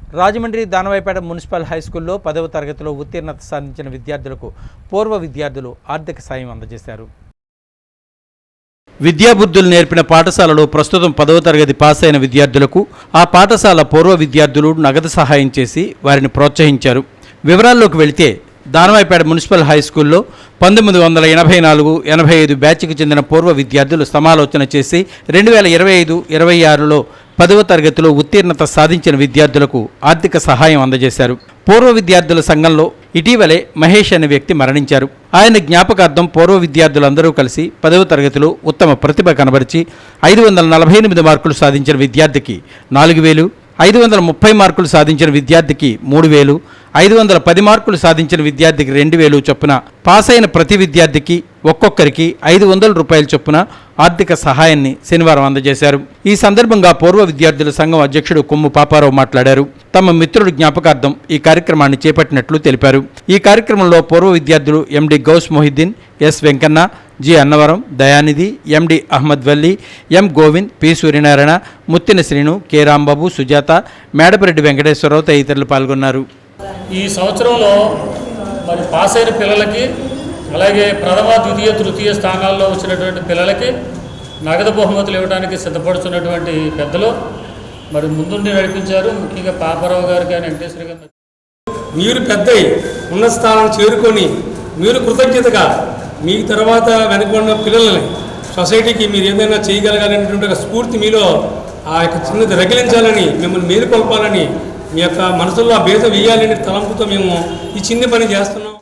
Rajahmundry Danavaipeta municipal హైస్కూల్లో 10వ తరగతిలో ఉత్తీర్ణత సాధించిన విద్యార్థులకు పూర్వ విద్యార్థులు ఆర్థిక సాయం అందజేశారు. విద్యాబుద్ధులు నేర్పిన పాఠశాలలో ప్రస్తుతం 10వ తరగతి పాస్ అయిన విద్యార్థులకు ఆ పాఠశాల పూర్వ విద్యార్థులు నగదు సహాయం చేసి వారిని ప్రోత్సహించారు. వివరాల్లోకి వెళితే దానవాయిపేట మున్సిపల్ హైస్కూల్లో 1984-85 బ్యాచ్కి చెందిన పూర్వ విద్యార్థులు సమాలోచన చేసి 2025-26లో 10వ తరగతిలో ఉత్తీర్ణత సాధించిన విద్యార్థులకు ఆర్థిక సహాయం అందజేశారు. పూర్వ విద్యార్థుల సంఘంలో ఇటీవలే మహేష్ అనే వ్యక్తి మరణించారు. ఆయన జ్ఞాపకార్థం పూర్వ విద్యార్థులందరూ కలిసి 10వ తరగతిలో ఉత్తమ ప్రతిభ కనబరిచి 548 మార్కులు సాధించిన విద్యార్థికి 4,000, 530 మార్కులు సాధించిన విద్యార్థికి 3,000, 510 మార్కులు సాధించిన విద్యార్థికి 2,000 చొప్పున పాస్ అయిన ప్రతి విద్యార్థికి ఒక్కొక్కరికి 500 రూపాయల చొప్పున ఆర్థిక సహాయాన్ని శనివారం అందజేశారు. ఈ సందర్భంగా పూర్వ విద్యార్థుల సంఘం అధ్యక్షుడు కొమ్ము పాపారావు మాట్లాడారు. తమ మిత్రుడు జ్ఞాపకార్థం ఈ కార్యక్రమాన్ని చేపట్టినట్లు తెలిపారు. ఈ కార్యక్రమంలో పూర్వ విద్యార్థులు ఎండి గౌస్ మొహిద్దీన్, ఎస్ వెంకన్న, జి అన్నవరం, దయానిధి, ఎండి అహ్మద్ వల్లి, ఎం గోవింద్, పి సూర్యనారాయణ, ముత్తిన శ్రీను, కె రాంబాబు, సుజాత, మేడపరెడ్డి వెంకటేశ్వరరావు తదితరులు పాల్గొన్నారు. ఈ సంవత్సరంలో మరి పాస్ అయిన పిల్లలకి, అలాగే ప్రథమ, ద్వితీయ, తృతీయ స్థానాల్లో వచ్చినటువంటి పిల్లలకి నగదు బహుమతులు ఇవ్వడానికి సిద్ధపడుతున్నటువంటి పెద్దలు మరి ముందుండి నడిపించారు. ముఖ్యంగా పాపారావు గారు కానీ వెంకటేశ్వర గారు, మీరు పెద్ద ఉన్నత స్థానాన్ని చేరుకొని మీరు కృతజ్ఞతగా మీ తర్వాత వెనుకొన్న పిల్లలని సొసైటీకి మీరు ఏదైనా చేయగలగాలనేటువంటి ఒక స్ఫూర్తి మీలో ఆ యొక్క చిన్నది రగిలించాలని, మిమ్మల్ని మేలుకొల్పాలని, మీ యొక్క మనసులో ఆ భేదం వేయాలని తలంపుతో మేము ఈ చిన్న పని చేస్తున్నాం.